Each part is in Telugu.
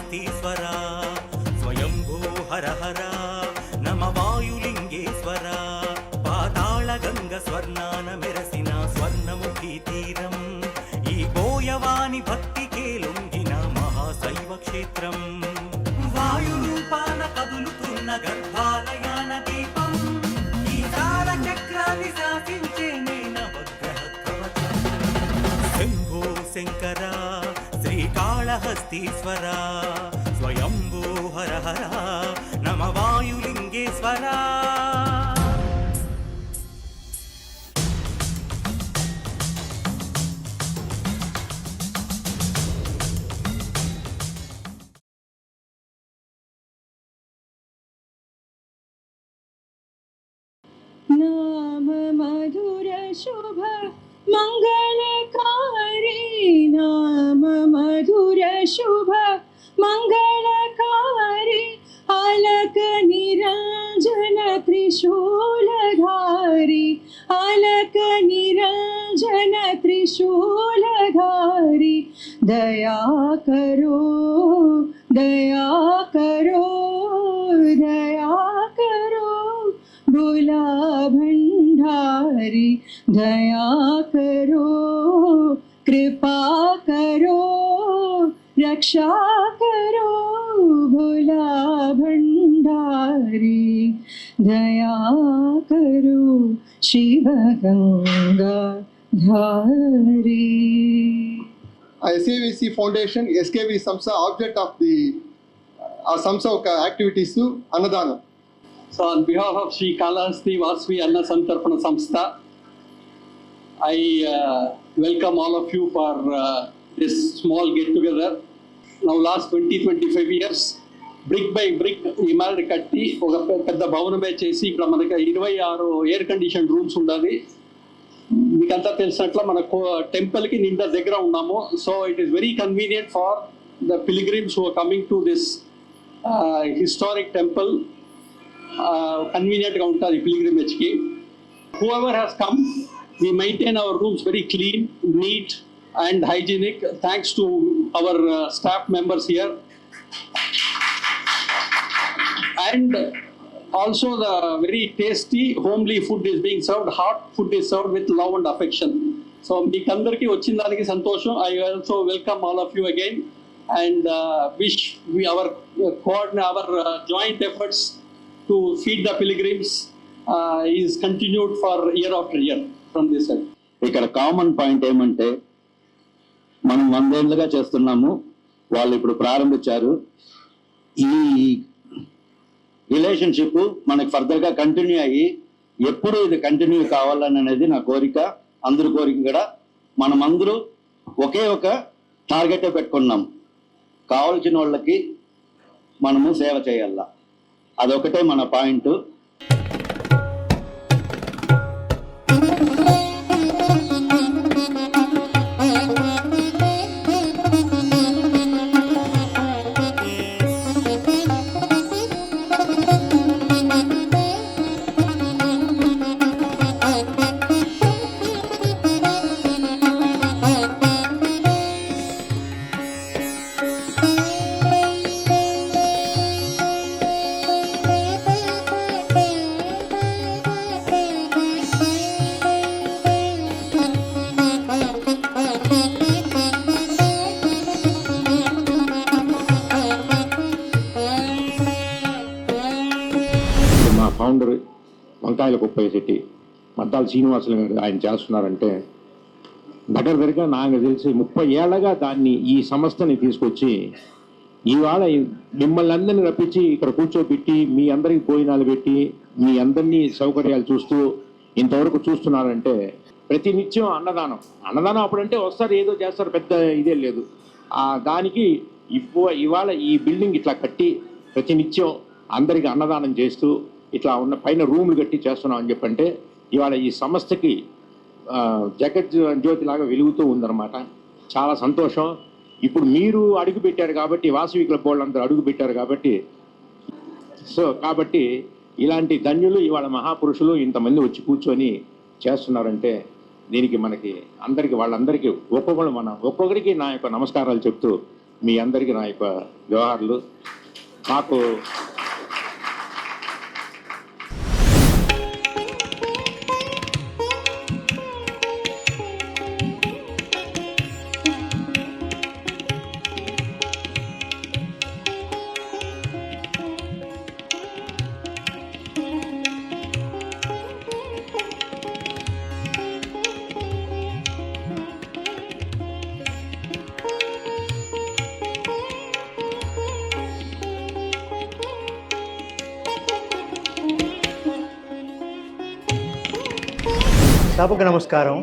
శ్రీకాళహస్తీశ్వర స్వయంభూ హర హర నమ వాయులింగేశ్వర పాతాళ గంగ స్వర్ణాన మెరసిన స్వర్ణముఖి తీరం ఈ బోయవాని భక్తికే లొంగిన మహాశైవ క్షేత్రం వాయురూపాన కదులుతున్న గర్భాలయాన దీపం ఈ తార చక్రాన్ని శాసించే నవగ్రహ కవచం శంభో శంకర శ్రీకాళహస్తీశ్వర స్వయంభూ హర హర నమ వాయులింగేశ్వర नाम मधुर शुभ मंगलकारी नाम मधुर शुभ मंगलकारी अलक निरंजन त्रिशूलधारी अलक निरंजन त्रिशूलधारी दया करो दया करो दया करो भोला भंडारी दया करो कृपा करो रक्षा करो भोला भंडारी दया करो शिव गंगा धारी. SAVC Foundation, SKV Samsa, object of the Samsa activities to Annadana. So on behalf of Sri Kalahasti Vasvi Anna Santarpana Samstha, I welcome all of you for this small get together. Now last 20-25 years, brick by brick, ఇమారడ్ కట్టి ఒక పెద్ద భవనమే చేసి ఇక్కడ మనకి 26 ఎయిర్ కండిషన్ రూమ్స్ ఉండాలి. మీకంతా తెలిసినట్ల మన టెంపుల్కి నిండా దగ్గర ఉన్నాము. So it is very convenient for the pilgrims who are coming to this historic temple. కన్వీనియంట్గా ఉంటుంది పిలిగ్రిమేజ్కి. Whoever has come, we maintain our rooms very clean, neat and hygienic thanks to our staff members here. And also the very tasty homely food is being served. Hot food is served with love and affection. So meekandariki vachindaniki santosham. I also welcome all of you again and wish our joint efforts to feed the pilgrims is continued for year after year from this side. ఇక్కడ కామన్ పాయింట్ ఏమంటే మనం 100 ఏళ్ళుగా చేస్తున్నాము, వాళ్ళు ఇప్పుడు ప్రారంభించారు. ఈ రిలేషన్షిప్ మనకి ఫర్దర్గా కంటిన్యూ అయ్యి ఎప్పుడు ఇది కంటిన్యూ కావాలని అనేది నా కోరిక, అందరి కోరిక కూడా. మనమందరూ ఒకే ఒక టార్గెటే పెట్టుకున్నాం, కావాల్సిన వాళ్ళకి మనము సేవ చేయాల. అదొకటే మన పాయింట్. ఫౌండర్ వంకాయల కుప్పయ్య శెట్టి మద్దాల శ్రీనివాసులు గారు ఆయన చేస్తున్నారంటే దగ్గరగా నాకు తెలిసి 30 ఏళ్ళగా దాన్ని ఈ సంస్థని తీసుకొచ్చి ఇవాళ మిమ్మల్ని అందరినీ రప్పించి ఇక్కడ కూర్చోబెట్టి మీ అందరికి భోజనాలు పెట్టి మీ అందరినీ సౌకర్యాలు చూస్తూ ఇంతవరకు చూస్తున్నారంటే ప్రతినిత్యం అన్నదానం అప్పుడంటే వస్తారు ఏదో చేస్తారు, పెద్ద ఇదే లేదు. దానికి ఇవాళ ఈ బిల్డింగ్ ఇట్లా కట్టి ప్రతినిత్యం అందరికి అన్నదానం చేస్తూ ఇట్లా ఉన్న పైన రూములు కట్టి చేస్తున్నాం అని చెప్పంటే ఇవాళ ఈ సంస్థకి జగత్ జ్యోతిలాగా వెలుగుతూ ఉందన్నమాట. చాలా సంతోషం. ఇప్పుడు మీరు అడుగు పెట్టారు కాబట్టి, వాసవి క్లబ్ వాళ్ళందరూ అడుగు పెట్టారు కాబట్టి, కాబట్టి ఇలాంటి ధన్యులు ఇవాళ మహాపురుషులు ఇంతమంది వచ్చి కూర్చొని చేస్తున్నారంటే దీనికి మనకి అందరికీ వాళ్ళందరికీ ఒక్కొక్కరికి నా యొక్క నమస్కారాలు చెప్తూ మీ అందరికీ నా యొక్క జోహార్లు. నాకు సభకు నమస్కారం.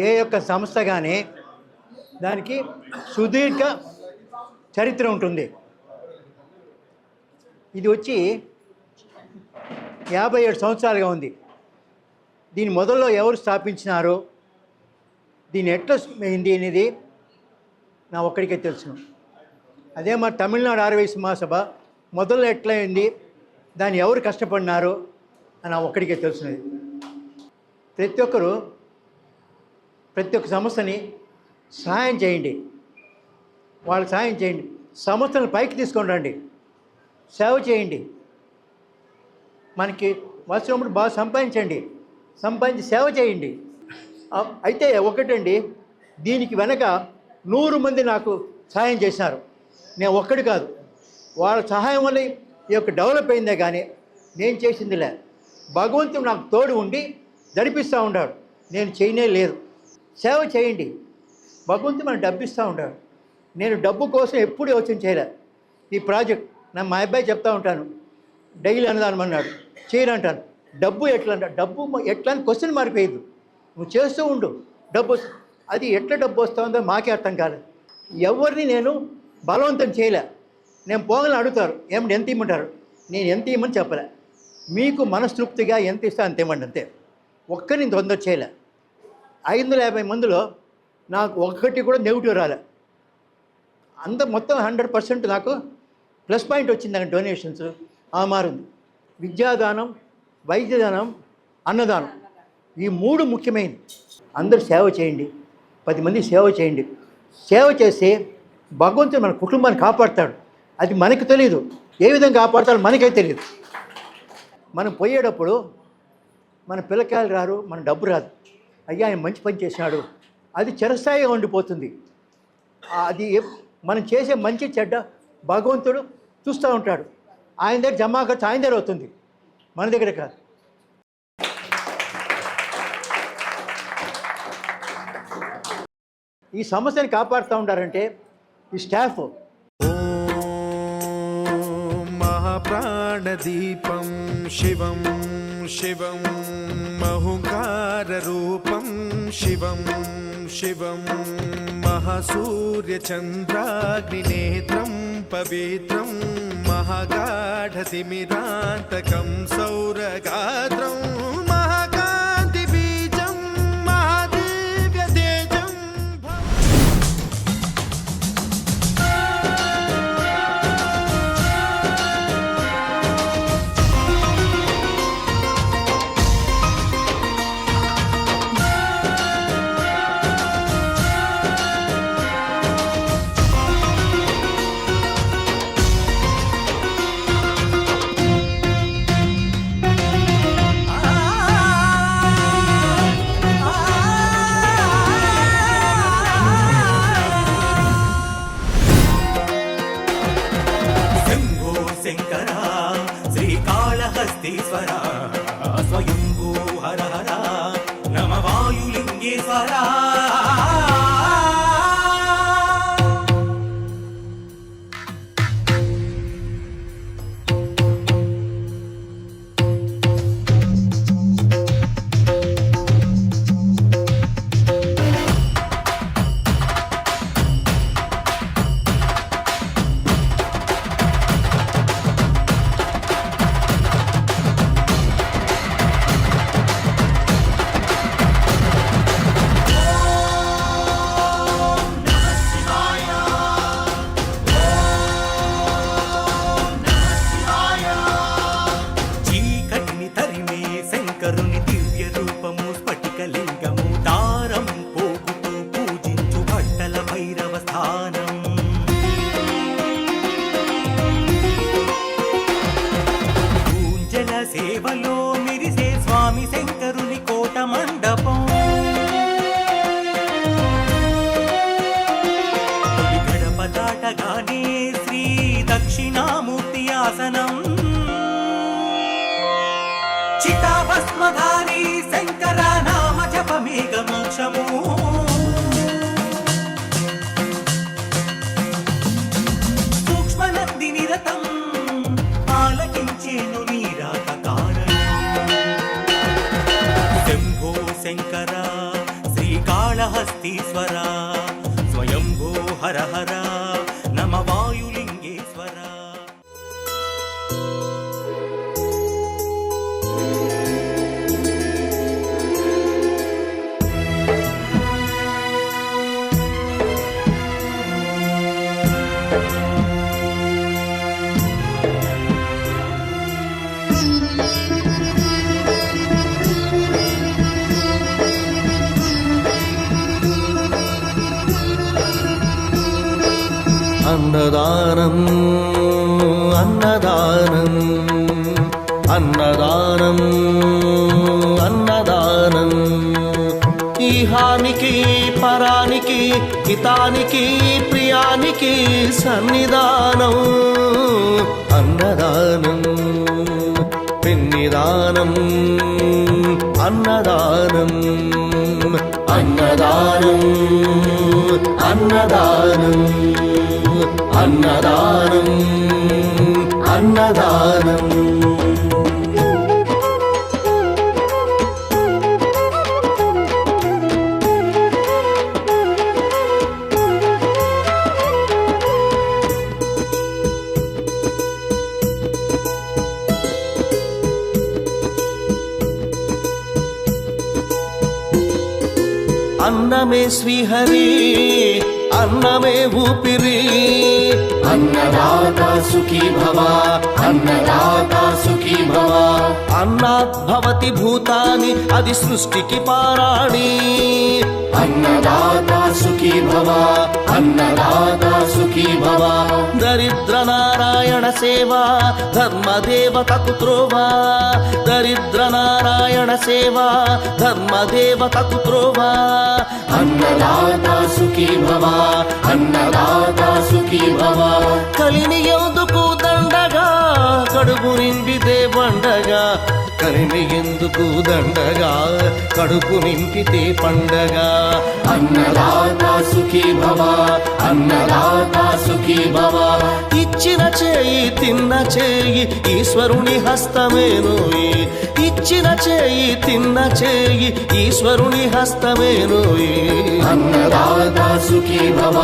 ఏ యొక్క సంస్థ కానీ దానికి సుదీర్ఘ చరిత్ర ఉంటుంది. ఇది వచ్చి 57 సంవత్సరాలుగా ఉంది. దీని మొదల్లో ఎవరు స్థాపించినారో, దీన్ని ఎట్లా అయింది అనేది నా ఒక్కడికే తెలుసును. అదే మరి తమిళనాడు ఆర్యవైశ్య మహాసభ మొదల్లో ఎట్లా అయింది, దాన్ని ఎవరు కష్టపడినారో అని నా ఒక్కడికే తెలుసున్నది. ప్రతి ఒక్కరు ప్రతి ఒక్క సంస్థని సహాయం చేయండి, వాళ్ళకి సహాయం చేయండి, సంస్థలను పైకి తీసుకొని రండి, సేవ చేయండి. మనకి వచ్చినప్పుడు బాగా సంపాదించి సేవ చేయండి. అయితే ఒకటండి, దీనికి వెనక 100 మంది నాకు సహాయం చేసినారు. నేను ఒక్కడి కాదు, వాళ్ళ సహాయం వల్ల ఈ యొక్క డెవలప్ అయిందే కానీ నేను చేసిందిలే. భగవంతుడు నాకు తోడు ఉండి జరిపిస్తూ ఉంటాడు, నేను చేయనే లేదు. సేవ చేయండి, భగవంతుడు మనకు డబ్బు ఇస్తూ ఉంటాడు. నేను డబ్బు కోసం ఎప్పుడు యోచన చేయలే. ఈ ప్రాజెక్ట్ మా అబ్బాయి చెప్తూ ఉంటాను, డైలీ అన్నదానం అన్నాడు, చేయనంటాను. డబ్బు ఎట్లా అంట, డబ్బు ఎట్లా అని క్వశ్చన్ మారిపోయేది. నువ్వు చేస్తూ ఉండు, డబ్బు అది ఎట్లా డబ్బు వస్తుందో మాకే అర్థం కాలేదు. ఎవరిని నేను బలవంతం చేయలే. నేను పోగలని అడుగుతారు, ఏమంటే ఎంత ఇమ్మంటారు, నేను ఎంత ఇమ్మని చెప్పలే. మీకు మనస్తృప్తిగా ఎంత ఇస్తా అంత ఇవ్వండి, అంతే. ఒక్కరిని తొందర చేయలే. 550 మందిలో నాకు ఒక్కటి కూడా నెగిటివ్ రాలే. అంత మొత్తం 100% నాకు ప్లస్ పాయింట్ వచ్చింది. నాకు డొనేషన్స్ మారింది. విద్యాదానం, వైద్యదానం, అన్నదానం, ఈ 3 ముఖ్యమైనది. అందరూ సేవ చేయండి, 10 మంది సేవ చేయండి. సేవ చేస్తే భగవంతుడు మన కుటుంబాన్ని కాపాడుతాడు. అది మనకు తెలియదు, ఏ విధంగా కాపాడుతాడో మనకే తెలియదు. మనం పోయేటప్పుడు మన పిల్లకాయలు రారు, మన డబ్బు రాదు. అయ్యా ఆయన మంచి పని చేసినాడు, అది చిరస్థాయిగా ఉండిపోతుంది. అది మనం చేసే మంచి చెడ్డ భగవంతుడు చూస్తూ ఉంటాడు. ఆయన దగ్గర జమా ఖర్చు ఆయన దగ్గర అవుతుంది, మన దగ్గర కాదు. ఈ సమస్యని కాపాడుతూ ఉంటారంటే ఈ స్టాఫ్. మహాప్రాణదీపం శివం శివం మహుంకారరూపం శివం శివం మహాసూర్యచంద్రాగ్నినేత్రం పవిత్రం మహాగాఢతిమిరాంతకం సౌరగాత్రం మహాకాంతిబీజం మహాదివ్యతేజం. శంభో శంకర శ్రీకాళహస్తీశ్వర స్వయంభూ హర హర నమ వాయులింగేశ్వర. చీకటిని తరిమే శంకరుని దివ్య రూపము స్ఫటికలింగము దారం పోగుతూ పూజించు భట్టల భైరవ స్థానం. శ్రీకాళహస్తీశ్వర స్వయంభూ హర హర నమ వాయులింగేశ్వర. అన్నదానం అన్నదానం అన్నదానం అన్నదానం ఈహానికి పరానికి హితానికి ప్రియానికి సన్నిధానం అన్నదానం పిన్నిదానం అన్నదానం అన్నదానం అన్నదానం అన్నదానం అన్నదానం. అన్నమే శ్రీహరి అన్నమే ఊపిరి అన్నదాత సుఖీ భవ అన్నదాత సుఖీ భవ అన్నాత్ భవతి భూతాని అది సృష్టికి పారాణి అన్నదాత సుఖీ భవ అన్నదాత సుఖీ భవ దరిద్ర నారాయణ సేవా ధర్మదేవతకు త్రోవా దరిద్ర నారాయణ సేవా ధర్మదేవతకు త్రోవా అన్నదాత సుఖీ భవ అన్నదాత సుఖీ భవ కలిని ఎందుకు దండగా కడుపు నిండితే పండగా కలిని ఎందుకు దండగా కడుపు నింపితే పండగ అన్నదాత సుఖీ భవ అన్నదాత సుఖీ భవ ఇచ్చిన చేయి తిన్న చేయి ఈశ్వరుని హస్తమేనోయి ఇచ్చిన చేయి తిన్న చేయి ఈశ్వరుని హస్తమేనోయి అన్నదాత సుఖీ భవ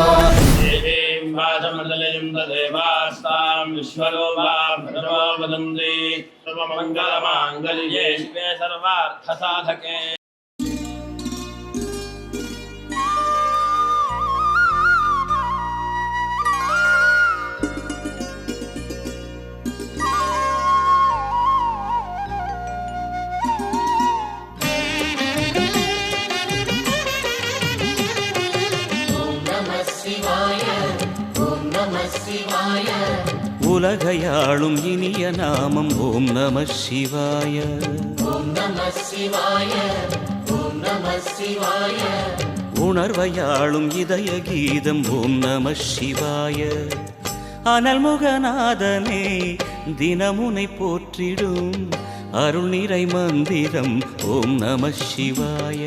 మంగళమాంగళ్యే శివే సర్వార్థ సాధకే. உலகையாளும் இனிய நாமம் ஓம் நம சிவாய. ஓம் நம சிவாய ஓம் நம சிவாய உணர்வையாளும் இதய கீதம் ஓம் நம சிவாய. அனல்முகநாதனே தினமுனை போற்றிடும் அருள் நிறை மந்திரம் ஓம் நம சிவாய.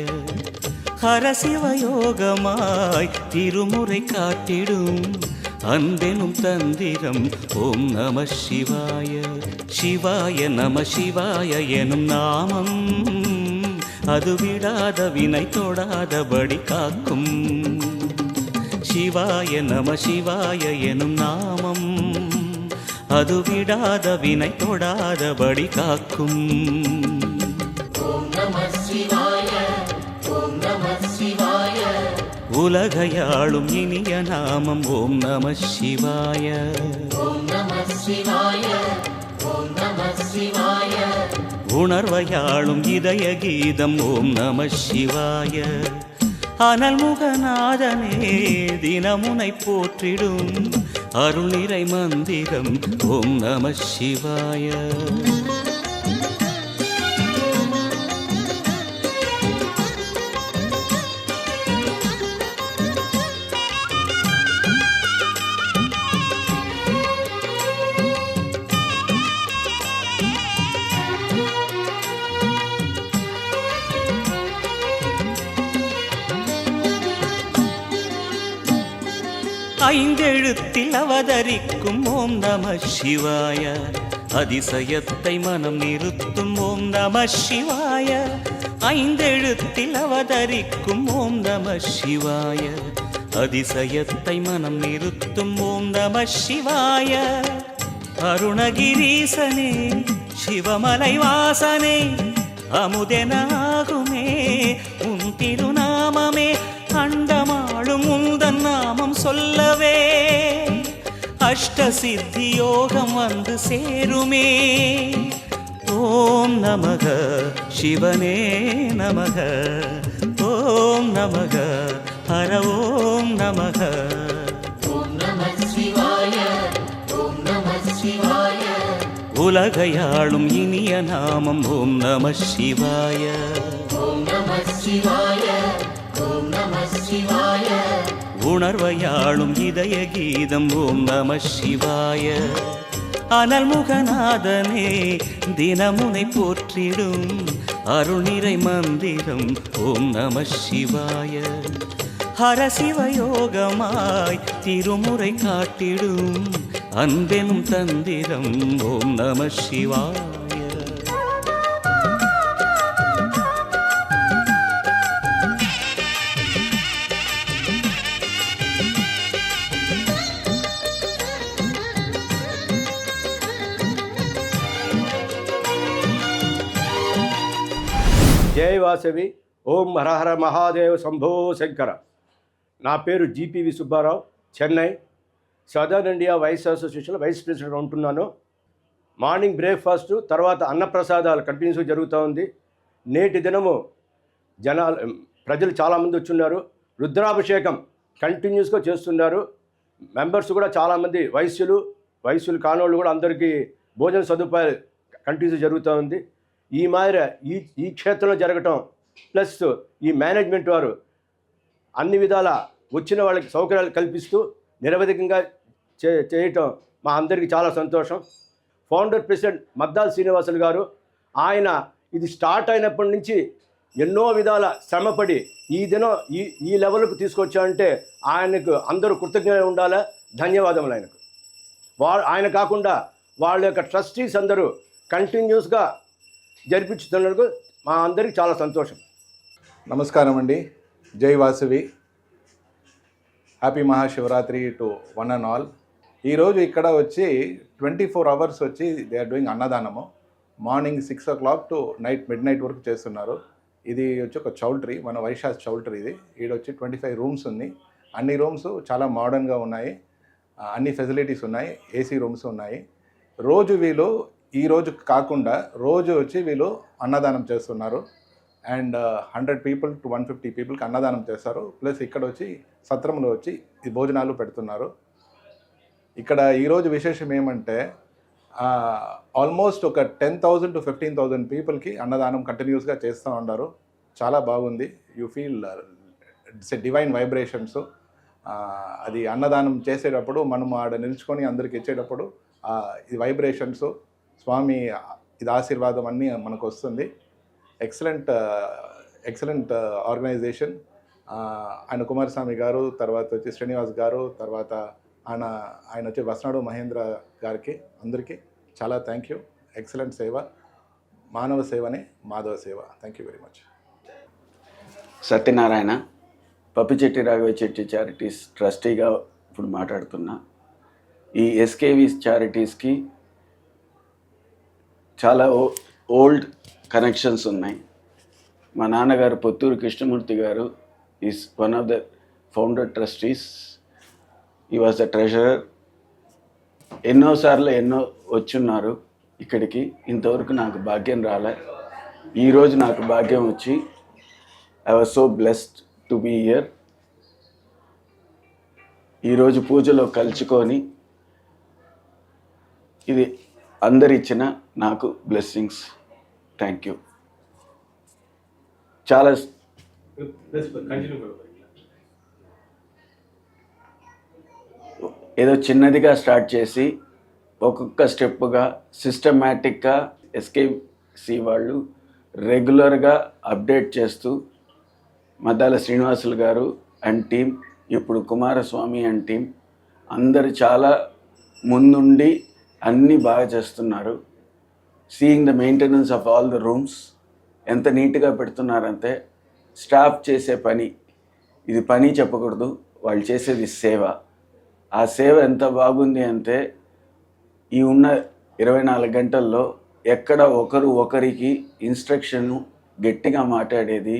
ஹரசிவயோகமாய் திருமுறை காட்டிடும் அன்பெனும் தந்திரம் ஓம் நம சிவாய. சிவாய நம சிவாய எனும் நாமம் அது விடாத வினை தொடாதபடி காக்கும். சிவாய நம சிவாய எனும் நாமம் அது விடாத வினை தொடாதபடி காக்கும். ஓம் நம சிவாய ஓம் நம சிவாய உலகையாளும் இனிய நாமம் ஓம் நம சிவாய. ஓம் நம சிவாய ஓம் நம சிவாய உணர்வையாளும் இதய கீதம் ஓம் நம சிவாய. அனல்முகநாதனே தினமுனை போற்றிடும் அருள் நிறை மந்திரம் ஓம் நம சிவாய. ஐந்தெழுத்தில் அவதரிக்கும் ஓம் நம சிவாய. அதிசயத்தை மனம் நிறுத்தும் ஓம் நம சிவாய. ஐந்தெழுத்தில் அவதரிக்கும் ஓம் நம சிவாய, அதிசயத்தை மனம் நிறுத்தும் ஓம் நம சிவாய. அருணகிரீசனே சிவமலை வாசனே, அமுதெனாகுமே உன் திருநாமமே, அண்டமாளும் உந்தன் நாமம் சொல்லவே அஷ்ட சித்தி யோகம் வந்து சேருமே. ஓம் நமக சிவனே நமக, ஓம் நமக ஹர ஓம் நமக. ஓம் நம சிவாய, ஓம் நம சிவாய. உலகையாளும் இனிய நாமம் ஓம் நம சிவாய. ஓம் நம சிவாய, ஓம் நம சிவாய. உணர்வையாளும் இதய கீதம் ஓம் நம சிவாய. அனல்முகநாதனே தினமுனை போற்றிடும் அருள்நிறை மந்திரம் ஓம் நம சிவாய. ஹரசிவயோகமாய் திருமுறை காட்டிடும் அன்பெனும் தந்திரம் ஓம் நம சிவாய. జై వాసవి. ఓం హరహర మహాదేవ శంభో శంకర. నా పేరు GPV Subbarao, Chennai southern India vice అసోసియేషన్లో వైస్ ప్రెసిడెంట్ ఉంటున్నాను. మార్నింగ్ బ్రేక్ఫాస్ట్ తర్వాత అన్నప్రసాదాలు కంటిన్యూస్గా జరుగుతూ ఉంది. నేటి దినము ప్రజలు చాలామంది వచ్చున్నారు. రుద్రాభిషేకం కంటిన్యూస్గా చేస్తున్నారు. మెంబర్స్ కూడా చాలామంది వయస్సులు కానోళ్ళు కూడా అందరికీ భోజన సదుపాయాలు కంటిన్యూస్గా జరుగుతూ ఉంది. ఈ మాదిరి ఈ క్షేత్రంలో జరగటం ప్లస్ ఈ మేనేజ్మెంట్ వారు అన్ని విధాల వచ్చిన వాళ్ళకి సౌకర్యాలు కల్పిస్తూ నిరవధికంగా చేయటం మా అందరికీ చాలా సంతోషం. ఫౌండర్ ప్రెసిడెంట్ మద్దాల శ్రీనివాసులు గారు, ఆయన ఇది స్టార్ట్ అయినప్పటి నుంచి ఎన్నో విధాల శ్రమపడి ఈ దినం ఈ లెవెల్కు తీసుకొచ్చారంటే ఆయనకు అందరూ కృతజ్ఞత ఉండాలి. ధన్యవాదములు ఆయనకు. ఆయన కాకుండా వాళ్ళ యొక్క ట్రస్టీస్ అందరూ కంటిన్యూస్గా జరిపించుతున్నందుకు మా అందరికీ చాలా సంతోషం. నమస్కారం అండి. జై Vasavi. Happy Mahashivratri to one and all. ఈరోజు ఇక్కడ వచ్చి 24 hours వచ్చి దే ఆర్ డూయింగ్ అన్నదానము. Morning 6 o'clock to midnight వరకు చేస్తున్నారు. ఇది వచ్చి ఒక చౌల్ట్రీ, మన వైశాఖ చౌల్ట్రీ. ఇది ఈడొచ్చి 25 rooms ఉంది. అన్ని రూమ్స్ చాలా మోడర్న్గా ఉన్నాయి, అన్ని ఫెసిలిటీస్ ఉన్నాయి, ఏసీ రూమ్స్ ఉన్నాయి. రోజు వీళ్ళు ఈరోజు కాకుండా రోజు వచ్చి వీళ్ళు అన్నదానం చేస్తున్నారు. అండ్ 100 people to 150 peopleకి అన్నదానం చేస్తారు. ప్లస్ ఇక్కడ వచ్చి సత్రంలో వచ్చి ఈ భోజనాలు పెడుతున్నారు. ఇక్కడ ఈరోజు విశేషం ఏమంటే ఆల్మోస్ట్ ఒక 10,000 to 15,000 peopleకి అన్నదానం కంటిన్యూస్గా చేస్తూ ఉన్నారు. చాలా బాగుంది. You feel it's a divine vibrations. అది అన్నదానం చేసేటప్పుడు మనం ఆడ నిల్చుకొని అందరికి ఇచ్చేటప్పుడు ఈ వైబ్రేషన్స్, స్వామి ఇది ఆశీర్వాదం అన్నీ మనకు వస్తుంది. Excellent organisation. ఆయన కుమారస్వామి గారు, తర్వాత వచ్చి శ్రీనివాస్ గారు, తర్వాత ఆయన వచ్చి వసనాడు మహేంద్ర గారికి, అందరికీ చాలా థ్యాంక్ యూ. ఎక్సలెంట్ సేవ. మానవ సేవనే మాధవ సేవ. Thank you very much. Satyanarayana, Pappichetti Raghava Chetti charities ట్రస్టీగా ఇప్పుడు మాట్లాడుతున్నా. ఈ ఎస్కేవి చారిటీస్కి చాలా ఓల్డ్ కనెక్షన్స్ ఉన్నాయి. మా నాన్నగారు పొత్తూరు కృష్ణమూర్తి గారు is one of the founder trustees. ఈ వాజ్ ద ట్రెజరర్. ఎన్నోసార్లు వచ్చున్నారు ఇక్కడికి. ఇంతవరకు నాకు భాగ్యం రాలే. ఈరోజు నాకు భాగ్యం వచ్చి I was so blessed to be here. ఈరోజు పూజలో కలుసుకొని ఇది అందరిచ్చిన నాకు బ్లెస్సింగ్స్. Thank you. చాలా ఏదో చిన్నదిగా స్టార్ట్ చేసి ఒక్కొక్క స్టెప్గా సిస్టమేటిక్గా ఎస్కేసి వాళ్ళు రెగ్యులర్గా అప్డేట్ చేస్తూ మద్దాల శ్రీనివాసులు గారు అండ్ టీం, ఇప్పుడు కుమారస్వామి అండ్ టీం అందరు చాలా ముందుండి అన్నీ బాగా చేస్తున్నారు. Seeing the maintenance of all the rooms ఎంత నీట్గా పెడుతున్నారంటే స్టాఫ్ చేసే పని, ఇది పని చెప్పకూడదు, వాళ్ళు చేసేది సేవ. ఆ సేవ ఎంత బాగుంది అంటే ఈ ఉన్న 24 గంటల్లో ఎక్కడ ఒకరికి ఇన్స్ట్రక్షన్ గట్టిగా మాట్లాడేది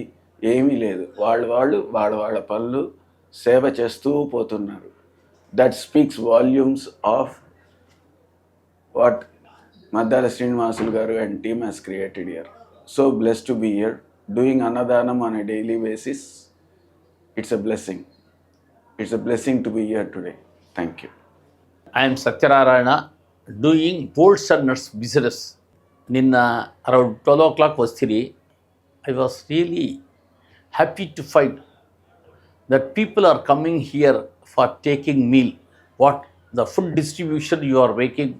ఏమీ లేదు. వాళ్ళ పనులు సేవ చేస్తూ పోతున్నారు. That speaks volumes of what Maddala Srinivasulu garu and team has created here. So blessed to be here, doing Annadhanam on a daily basis. It's a blessing. It's a blessing to be here today. Thank you. I am Satyanarayana, doing bolts and nuts business. Ninna around 12 o'clock was 3. I was really happy to find that people are coming here for taking meal. What the food distribution you are making.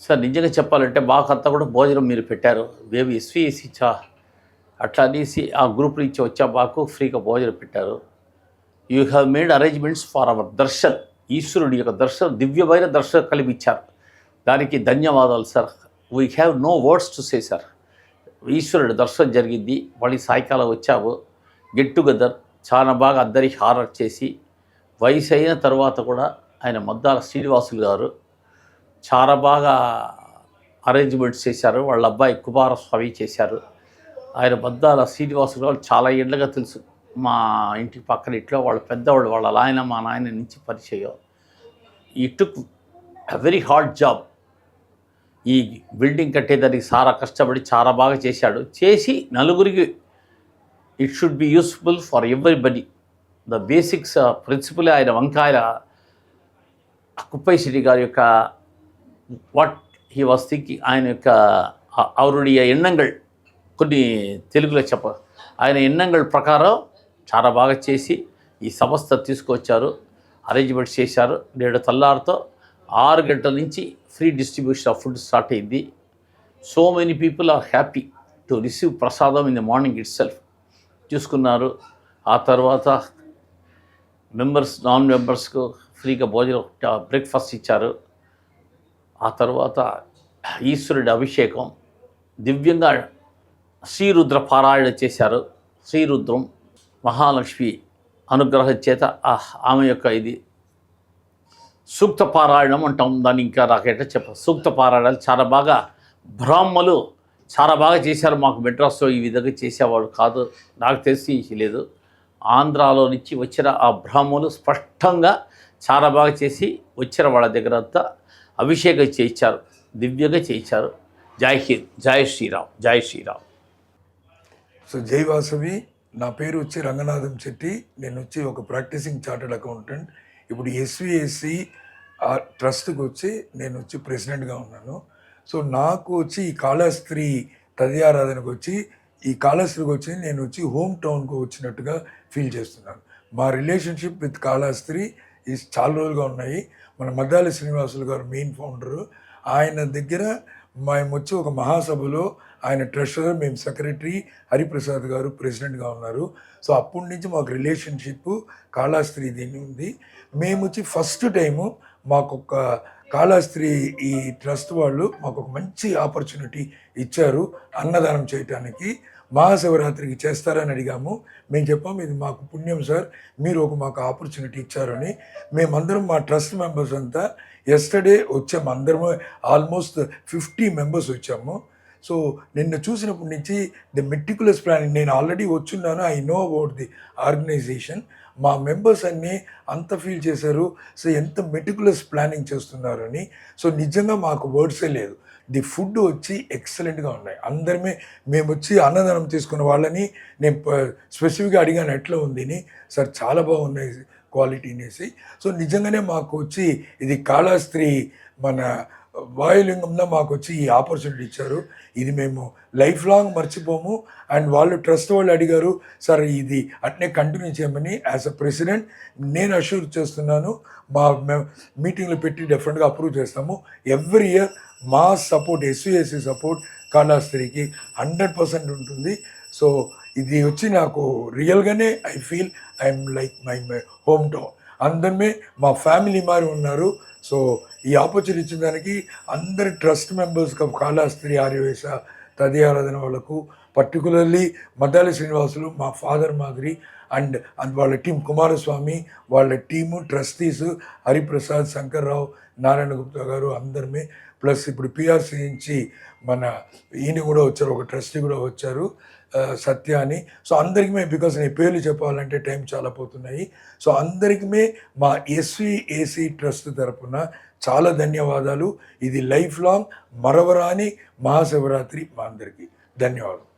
Sir నిజంగా చెప్పాలంటే మాకంతా కూడా భోజనం మీరు పెట్టారు. మేము ఎస్విఎస్సి అట్లా అనేసి ఆ గ్రూప్ నుంచి వచ్చా మాకు ఫ్రీగా భోజనం పెట్టారు. You have made arrangements for our darshan. ఈశ్వరుడి యొక్క దర్శనం, దివ్యమైన దర్శనం కల్పించారు. దానికి ధన్యవాదాలు sir. We have no words to say sir. ఈశ్వరుడి దర్శనం జరిగింది. మళ్ళీ సాయంకాలం వచ్చాము, గెట్ టుగెదర్ చాలా బాగా అందరికి హారర్ చేసి, వయసు అయిన తర్వాత కూడా ఆయన మద్దాల శ్రీనివాసులు గారు చాలా బాగా అరేంజ్మెంట్స్ చేశారు. వాళ్ళ అబ్బాయి కుమారస్వామి చేశారు. ఆయన మద్దాల శ్రీనివాసులు గారు చాలా ఏళ్ళగా తెలుసు. మా ఇంటికి పక్కన ఇట్లో వాళ్ళ పెద్దవాళ్ళు, వాళ్ళ నాయన మా నాయన నుంచి పరిచయం. He took a very hard job. ఈ బిల్డింగ్ కట్టేదానికి చాలా కష్టపడి చాలా బాగా చేశాడు. చేసి నలుగురికి it should be useful for everybody. The basics principal ఆయన వంకాయల కుప్పైశెట్టి గారి యొక్క వాట్ హీ వాస్ థింకింగ్, ఆయన యొక్క அவருடைய ఎண்ணங்கள் కొన్ని తెలుగులో ఆయన ఎண்ணங்கள் ప్రకారం చాలా బాగా చేసి ఈ సంస్థ తీసుకొచ్చారు, అరేంజ్మెంట్స్ చేశారు. నేడు తెల్లారితో 6 గంటల నుంచి free distribution of food start అయింది. So many people are happy to receive prasadam in the morning itself చూసుకున్నారు. ఆ తర్వాత మెంబర్స్, నాన్ మెంబర్స్కు ఫ్రీగా భోజనం, బ్రేక్ఫాస్ట్ ఇచ్చారు. ఆ తర్వాత ఈశ్వరుడి అభిషేకం దివ్యంగా శ్రీరుద్ర పారాయణ చేశారు. శ్రీరుద్రం మహాలక్ష్మి అనుగ్రహం చేత ఆమె యొక్క ఇది సూక్త పారాయణం అంటాం దాన్ని. ఇంకా నాకైతే సూక్త పారాయణాలు చాలా బాగా బ్రాహ్మలు చాలా బాగా చేశారు. మాకు మెడ్రాస్లో ఈ విధంగా చేసేవాడు కాదు, నాకు తెలిసి లేదు. ఆంధ్రాలో నుంచి వచ్చిన ఆ బ్రాహ్మలు స్పష్టంగా చాలా బాగా చేసి వచ్చిన వాళ్ళ దగ్గర అంతా అభిషేకం చేయించారు, దివ్యంగా చేయించారు. జై హింద్, జై శ్రీరామ్, జై శ్రీరామ్. సో జై వాసవి. నా పేరు వచ్చి రంగనాథం చెట్టి. నేను వచ్చి ఒక ప్రాక్టీసింగ్ చార్టర్డ్ అకౌంటెంట్. ఇప్పుడు ఎస్విఎస్సి ట్రస్ట్కి వచ్చి నేను వచ్చి ప్రెసిడెంట్గా ఉన్నాను. సో నాకు వచ్చి ఈ కాళహస్త్రి తదియారాధనకు వచ్చి, ఈ కాళహస్త్రికి వచ్చి నేను వచ్చి హోమ్ టౌన్కు వచ్చినట్టుగా ఫీల్ చేస్తున్నాను. మా రిలేషన్షిప్ విత్ కాళహస్త్రి చాలా రోజులుగా ఉన్నాయి. మన మద్దాల శ్రీనివాసులు గారు మెయిన్ ఫౌండరు. ఆయన దగ్గర మేము వచ్చి ఒక మహాసభలో ఆయన ట్రెషరర్, మేము సెక్రటరీ, హరిప్రసాద్ గారు ప్రెసిడెంట్గా ఉన్నారు. సో అప్పటి నుంచి మాకు రిలేషన్షిప్ కాళహస్త్రి దీన్ని ఉంది. మేము వచ్చి ఫస్ట్ టైము మాకు ఒక కాళహస్త్రి ఈ ట్రస్ట్ వాళ్ళు మాకు ఒక మంచి ఆపర్చునిటీ ఇచ్చారు అన్నదానం చేయటానికి. మహాశివరాత్రికి చేస్తారని అడిగాము. మేము చెప్పాము ఇది మాకు పుణ్యం సార్, మీరు మాకు ఆపర్చునిటీ ఇచ్చారని. మేమందరం మా ట్రస్ట్ మెంబర్స్ అంతా ఎస్టర్డే వచ్చాము. అందరము ఆల్మోస్ట్ 50 మెంబర్స్ వచ్చాము. సో నిన్న చూసినప్పటి నుంచి ది మెటిక్యులస్ ప్లానింగ్, నేను ఆల్రెడీ వచ్చున్నాను, I know about the organisation. మా మెంబర్స్ అన్నీ అంత ఫీల్ చేశారు. సో ఎంత మెటిక్యులస్ ప్లానింగ్ చేస్తున్నారని. సో నిజంగా మాకు వర్డ్సే లేదు. ది ఫుడ్ వచ్చి ఎక్సలెంట్గా ఉన్నాయి. అందరమే మేము వచ్చి అన్నదానం తీసుకున్న వాళ్ళని నేను స్పెసిఫిక్గా అడిగాను ఎట్లా ఉందని. సార్ చాలా బాగున్నాయి క్వాలిటీ అనేసి. సో నిజంగానే మాకు వచ్చి ఇది కాళహస్త్రి మన వాయులింగంలో మాకు వచ్చి ఈ ఆపర్చునిటీ ఇచ్చారు. ఇది మేము లైఫ్ లాంగ్ మర్చిపోము. అండ్ వాళ్ళు ట్రస్ట్ వాళ్ళు అడిగారు సార్ ఇది అట్నే కంటిన్యూ చేయమని. యాజ్ అ ప్రెసిడెంట్ నేను అష్యూర్ చేస్తున్నాను, మా మీటింగ్లు పెట్టి డెఫినెట్గా అప్రూవ్ చేస్తాము. ఎవ్రీ ఇయర్ మా సపోర్ట్, ఎస్విఎస్సి సపోర్ట్ కాళహస్త్రికి 100% ఉంటుంది. సో ఇది వచ్చి నాకు రియల్గానే I feel I'm like my home town. అందరమే మా ఫ్యామిలీ మారి ఉన్నారు. సో ఈ ఆపర్చునిటీ ఇచ్చిన దానికి అందరి ట్రస్ట్ మెంబర్స్ కాళహస్త్రి ఆర్యవేశ తదియారాధన వాళ్ళకు, పర్టికులర్లీ మద్దాలి శ్రీనివాసులు మా ఫాదర్ మాదిరి అండ్ వాళ్ళ టీం కుమారస్వామి వాళ్ళ టీము ట్రస్టీస్ హరిప్రసాద్ శంకర్రావు నారాయణ గుప్తా గారు అందరమే ప్లస్ ఇప్పుడు పిఆర్సీ నుంచి మన ఈయన కూడా వచ్చారు, ఒక ట్రస్టీ కూడా వచ్చారు సత్య అని. సో అందరికీ బికాస్ నేను పేర్లు చెప్పాలంటే టైం చాలా పోతున్నాయి. సో అందరికీ మా ఎస్విఏసి ట్రస్ట్ తరపున చాలా ధన్యవాదాలు. ఇది లైఫ్ లాంగ్ మరవరాని మహాశివరాత్రి మా అందరికీ ధన్యవాదాలు.